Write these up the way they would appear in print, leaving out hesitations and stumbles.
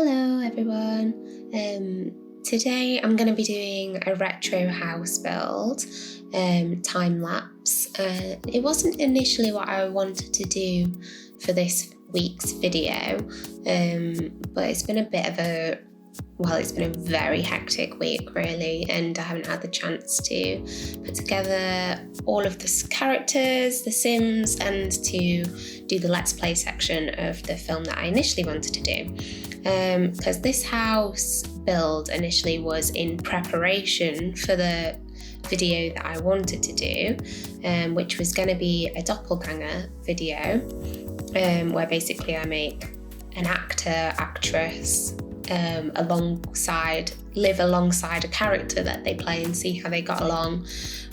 Hello everyone. Today I'm going to be doing a retro house build, time lapse. It wasn't initially what I wanted to do for this week's video, but it's been it's been a very hectic week really, and I haven't had the chance to put together all of the characters, the Sims, and to do the Let's Play section of the film that I initially wanted to do. Because this house build initially was in preparation for the video that I wanted to do, which was going to be a doppelganger video, where basically I make an actress live alongside a character that they play and see how they got along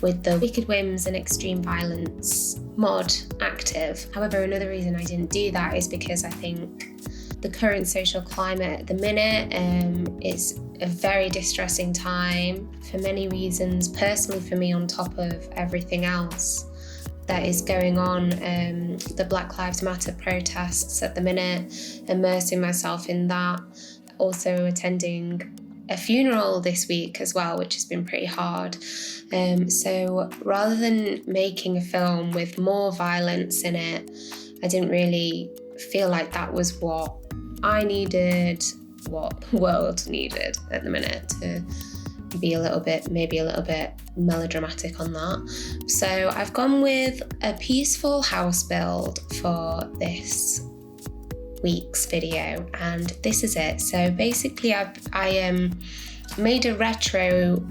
with the Wicked Whims and Extreme Violence mod active. However, another reason I didn't do that is because I think the current social climate at the minute is a very distressing time for many reasons. Personally for me, on top of everything else that is going on, the Black Lives Matter protests at the minute, immersing myself in that. Also attending a funeral this week as well, which has been pretty hard. So rather than making a film with more violence in it, I didn't really feel like that was what I needed, what the world needed at the minute, to be maybe a little bit melodramatic on that. So I've gone with a peaceful house build for this week's video, and this is it. So basically I made a retro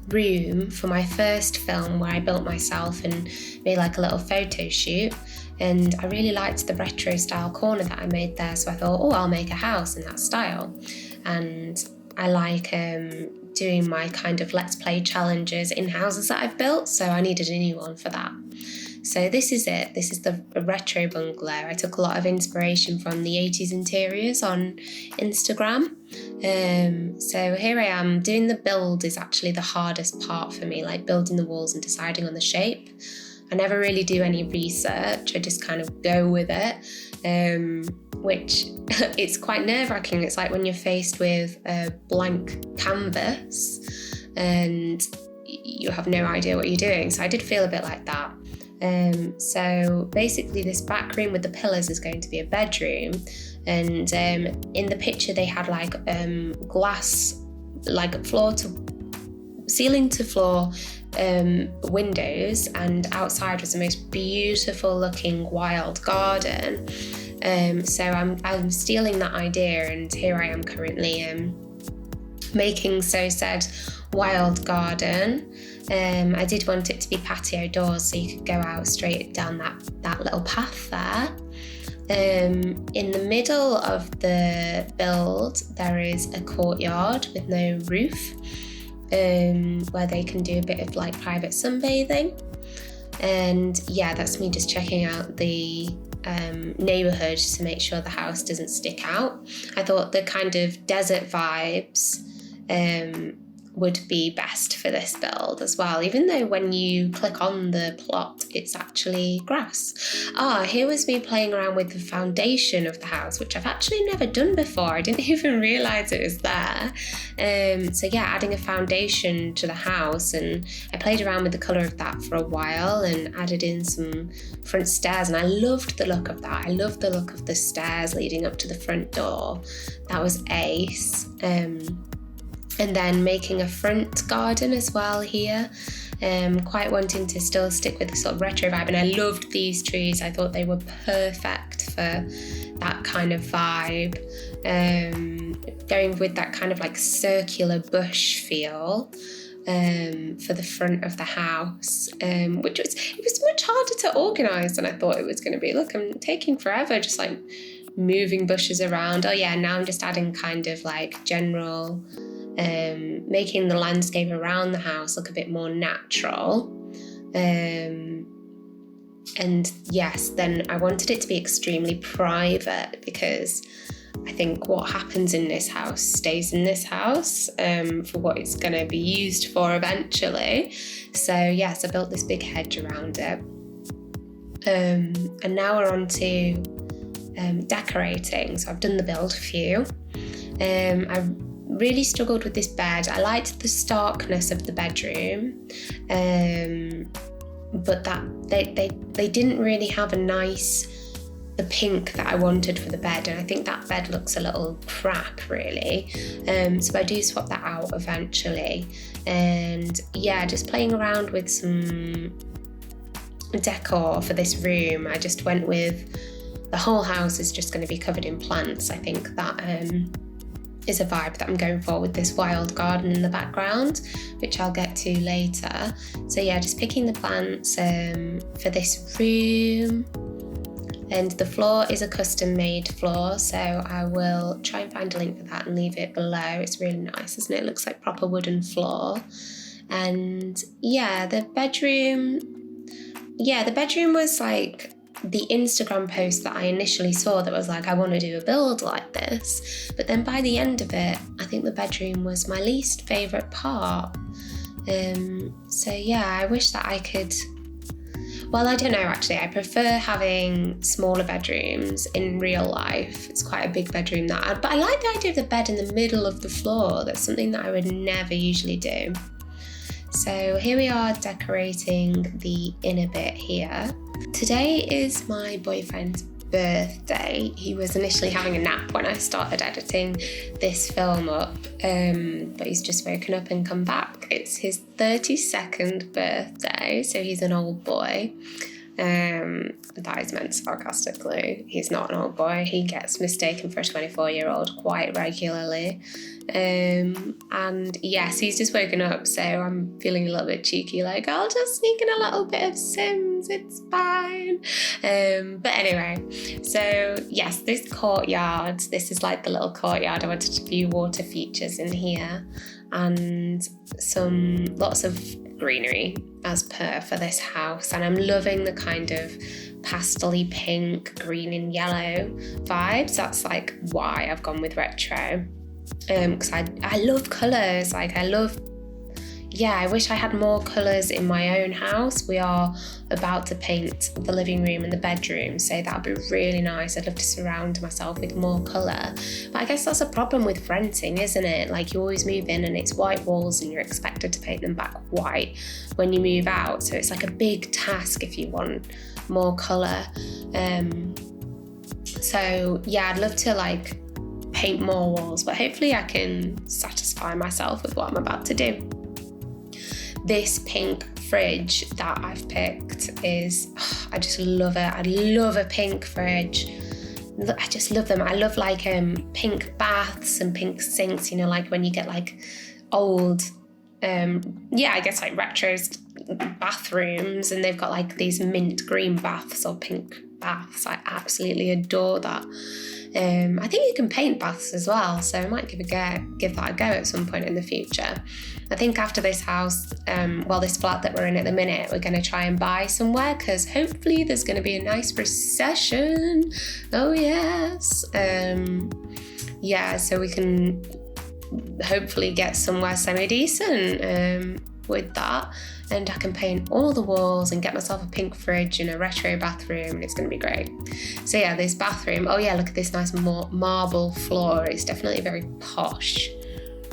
room for my first film where I built myself and made like a little photo shoot, and I really liked the retro style corner that I made there, so I thought, I'll make a house in that style. And I like doing my kind of Let's Play challenges in houses that I've built, so I needed a new one for that. So this is it. This is the retro bungalow. I took a lot of inspiration from the 80s interiors on Instagram. So here I am. Doing the build is actually the hardest part for me, like building the walls and deciding on the shape. I never really do any research. I just kind of go with it, which it's quite nerve-wracking. It's like when you're faced with a blank canvas and you have no idea what you're doing. So I did feel a bit like that. So basically this back room with the pillars is going to be a bedroom, and in the picture they had like glass, like ceiling to floor windows, and outside was the most beautiful looking wild garden. So I'm stealing that idea, and here I am currently making said wild garden. I did want it to be patio doors, so you could go out straight down that little path there. In the middle of the build, there is a courtyard with no roof, where they can do a bit of like private sunbathing. And yeah, that's me just checking out the neighbourhood to make sure the house doesn't stick out. I thought the kind of desert vibes would be best for this build as well, even though when you click on the plot it's actually grass. Here was me playing around with the foundation of the house, which I've actually never done before. I didn't even realise it was there. So yeah, adding a foundation to the house, and I played around with the colour of that for a while and added in some front stairs, and I loved the look of that. I loved the look of the stairs leading up to the front door. That was ace. And then making a front garden as well here, quite wanting to still stick with the sort of retro vibe. And I loved these trees. I thought they were perfect for that kind of vibe. Going with that kind of like circular bush feel for the front of the house, which was much harder to organise than I thought it was going to be. Look, I'm taking forever just like moving bushes around. Now I'm just adding kind of like general, making the landscape around the house look a bit more natural. And yes, then I wanted it to be extremely private, because I think what happens in this house stays in this house for what it's going to be used for eventually. So yes, I built this big hedge around it. And now we're on to decorating. So I've done the build a few. I really struggled with this bed. I liked the starkness of the bedroom, but that they didn't really have the pink that I wanted for the bed, and I think that bed looks a little crap really, so I do swap that out eventually. And yeah, just playing around with some decor for this room, I just went with the whole house is just going to be covered in plants. I think that is a vibe that I'm going for with this wild garden in the background, which I'll get to later. So yeah, just picking the plants for this room. And the floor is a custom made floor, so I will try and find a link for that and leave it below. It's really nice, isn't it? It looks like proper wooden floor. And yeah, the bedroom was like the Instagram post that I initially saw that was like, I want to do a build like this. But then by the end of it, I think the bedroom was my least favourite part. So yeah, I wish that I could... Well, I don't know actually. I prefer having smaller bedrooms in real life. It's quite a big bedroom but I like the idea of the bed in the middle of the floor. That's something that I would never usually do. So here we are decorating the inner bit here. Today is my boyfriend's birthday. He was initially having a nap when I started editing this film up, but he's just woken up and come back. It's his 32nd birthday, so he's an old boy. That is meant sarcastically. He's not an old boy. He gets mistaken for a 24-year-old quite regularly. And yes, he's just woken up, so I'm feeling a little bit cheeky, like I'll just sneak in a little bit of Sims, it's fine. But anyway, so yes, this courtyard, this is like the little courtyard. I wanted a few water features in here and lots of greenery as per for this house, and I'm loving the kind of pastel-y pink, green and yellow vibes. That's like why I've gone with retro, because I love colours. I wish I had more colours in my own house. We are about to paint the living room and the bedroom, so that'd be really nice. I'd love to surround myself with more colour. But I guess that's a problem with renting, isn't it? Like, you always move in and it's white walls and you're expected to paint them back white when you move out. So it's like a big task if you want more colour. So yeah, I'd love to like paint more walls, but hopefully I can satisfy myself with what I'm about to do. This pink fridge that I've picked I just love it. I love a pink fridge. I just love them. I love like pink baths and pink sinks, you know, like when you get like old, I guess like retro bathrooms and they've got like these mint green baths or pink baths. I absolutely adore that. I think you can paint baths as well, so I might give that a go at some point in the future. I think after this house, this flat that we're in at the minute, we're going to try and buy somewhere because hopefully there's going to be a nice recession. Oh yes. So we can hopefully get somewhere semi-decent with that, and I can paint all the walls and get myself a pink fridge and a retro bathroom, and it's going to be great. So yeah, this bathroom, look at this nice marble floor. It's definitely a very posh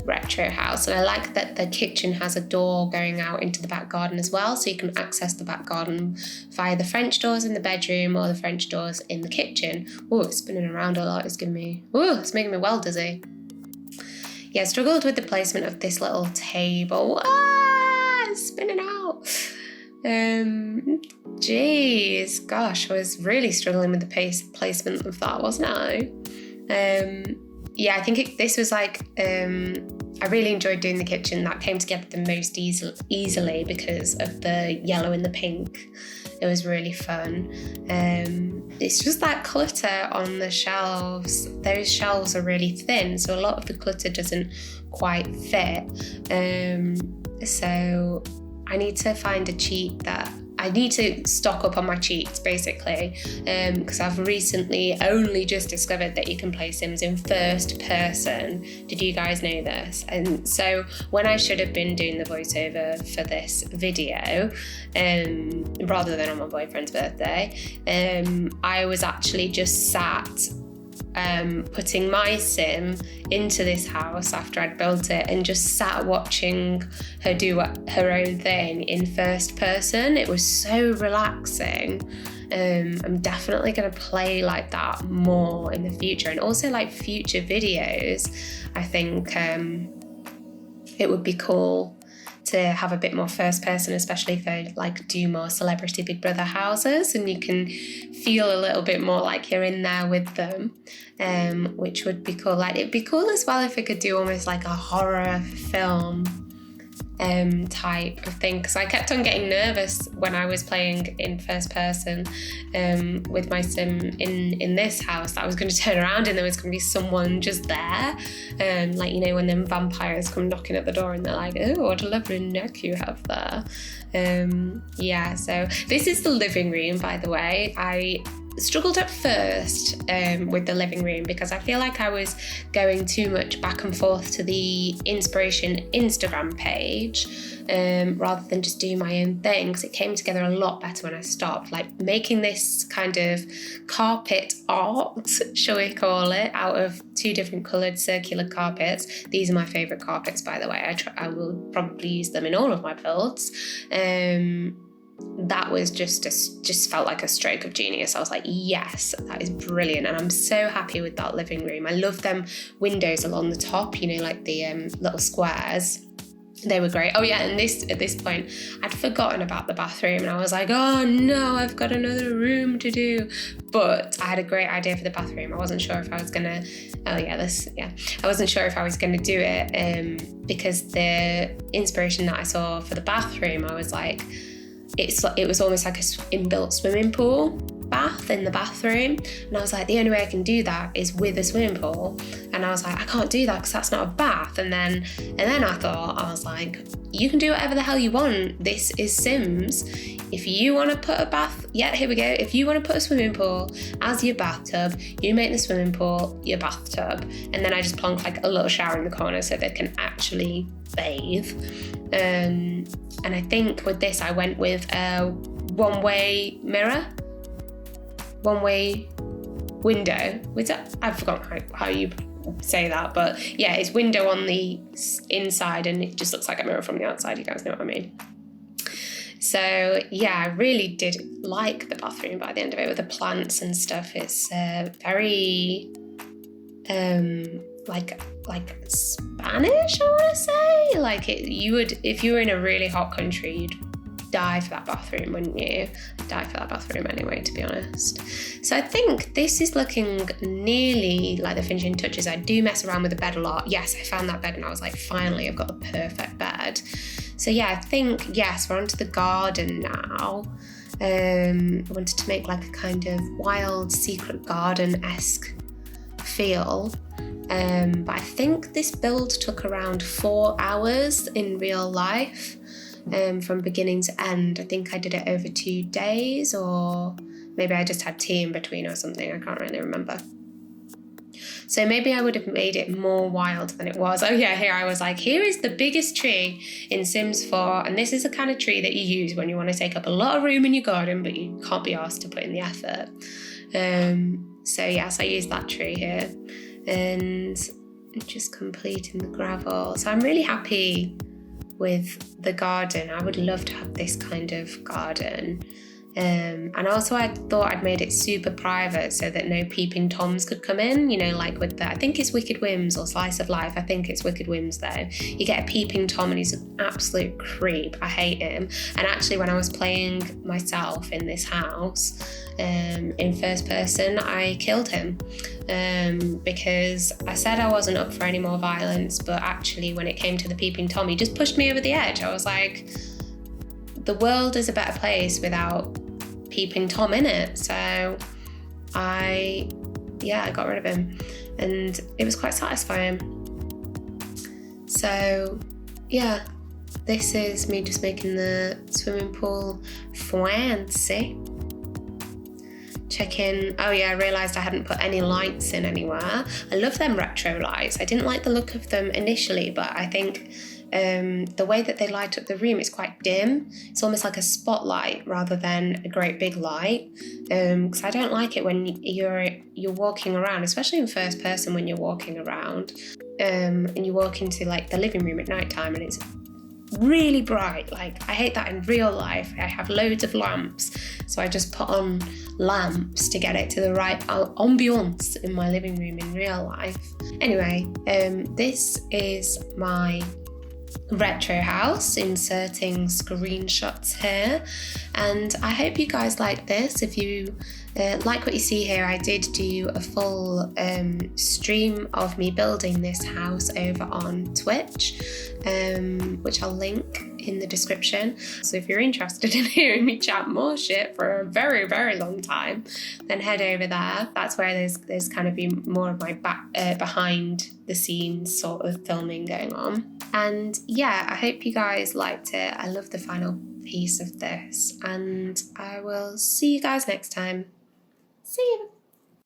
retro house, and I like that the kitchen has a door going out into the back garden as well, so you can access the back garden via the French doors in the bedroom or the French doors in the kitchen. It's spinning around a lot. It's making me well dizzy. Yeah, struggled with the placement of this little table. Spinning out. I was really struggling with the placement of that, wasn't I? I think this was like, I really enjoyed doing the kitchen. That came together the most easily because of the yellow and the pink. It was really fun. It's just that clutter on the shelves. Those shelves are really thin, so a lot of the clutter doesn't quite fit. So I need to find a cheat that I need to stock up on my cheats basically, because I've recently only just discovered that you can play Sims in first person. Did you guys know this? And so when I should have been doing the voiceover for this video, rather than on my boyfriend's birthday, I was actually just sat putting my sim into this house after I'd built it, and just sat watching her do her own thing in first person. It was so relaxing. I'm definitely going to play like that more in the future, and also like future videos. I think it would be cool to have a bit more first person, especially if I like do more celebrity Big Brother houses, and you can feel a little bit more like you're in there with them, which would be cool. Like, it'd be cool as well if I could do almost like a horror film type of thing, because I kept on getting nervous when I was playing in first person with my sim in this house, that I was going to turn around and there was going to be someone just there, like, you know, when them vampires come knocking at the door and they're like, oh, what a lovely neck you have there. Yeah, so this is the living room, by the way. I struggled at first with the living room because I feel like I was going too much back and forth to the inspiration Instagram page rather than just doing my own thing, because it came together a lot better when I stopped. Like, making this kind of carpet art, shall we call it, out of 2 different coloured circular carpets. These are my favourite carpets, by the way. I will probably use them in all of my builds. That was just felt like a stroke of genius. I was like, yes, that is brilliant, and I'm so happy with that living room. I love them windows along the top, you know, like the little squares. They were great. Oh yeah, and at this point, I'd forgotten about the bathroom, and I was like, oh no, I've got another room to do. But I had a great idea for the bathroom. I wasn't sure if I was gonna. I wasn't sure if I was gonna do it because the inspiration that I saw for the bathroom, I was like, it was almost like a inbuilt swimming pool bath in the bathroom, and I was like, the only way I can do that is with a swimming pool. And I was like, I can't do that because that's not a bath. And then I thought, I was like, you can do whatever the hell you want. This is Sims. If you want to put a bath, yeah, here we go. If you want to put a swimming pool as your bathtub, you make the swimming pool your bathtub. And then I just plonk like a little shower in the corner so they can actually bathe. And I think with this, I went with a one-way mirror, one-way window. I've forgotten how you say that, but yeah, it's window on the inside and it just looks like a mirror from the outside. You guys know what I mean? So yeah, I really did like the bathroom by the end of it with the plants and stuff. It's very like Spanish, I want to say. Like, you would, if you were in a really hot country, you'd die for that bathroom, wouldn't you? I'd die for that bathroom anyway, to be honest. So I think this is looking nearly like the finishing touches. I do mess around with the bed a lot. Yes, I found that bed and I was like, finally, I've got the perfect bed. So yeah, I think, yes, we're onto the garden now. I wanted to make like a kind of wild secret garden-esque feel. But I think this build took around 4 hours in real life, from beginning to end. I think I did it over 2 days, or maybe I just had tea in between or something. I can't really remember. So maybe I would have made it more wild than it was. Oh yeah, here I was like, here is the biggest tree in Sims 4, and this is the kind of tree that you use when you want to take up a lot of room in your garden, but you can't be asked to put in the effort. So yes, I used that tree here, and just completing the gravel. So I'm really happy with the garden. I would love to have this kind of garden. And also I thought I'd made it super private so that no peeping Toms could come in, you know, like with the, I think it's Wicked Whims or Slice of Life. I think it's Wicked Whims though. You get a peeping Tom and he's an absolute creep. I hate him. And actually when I was playing myself in this house, in first person, I killed him because I said I wasn't up for any more violence, but actually when it came to the peeping Tom, he just pushed me over the edge. I was like, the world is a better place without peeping Tom in it. So I got rid of him, and it was quite satisfying. So yeah, This is me just making the swimming pool fancy. Checking, oh yeah, I realised I hadn't put any lights in anywhere. I love them retro lights. I didn't like the look of them initially, but I think the way that they light up the room is quite dim. It's almost like a spotlight rather than a great big light. Because I don't like it when you're walking around, especially in first person when you're walking around, and you walk into like the living room at night time and it's really bright. Like, I hate that in real life. I have loads of lamps, so I just put on lamps to get it to the right ambiance in my living room in real life. Anyway, this is my retro house, inserting screenshots here, and I hope you guys like this. If you like what you see here, I did do a full stream of me building this house over on Twitch, which I'll link in the description. So if you're interested in hearing me chat more shit for a very, very long time, then head over there. That's where there's kind of been more of my behind the scenes sort of filming going on. And yeah, I hope you guys liked it. I love the final piece of this, and I will see you guys next time. See you.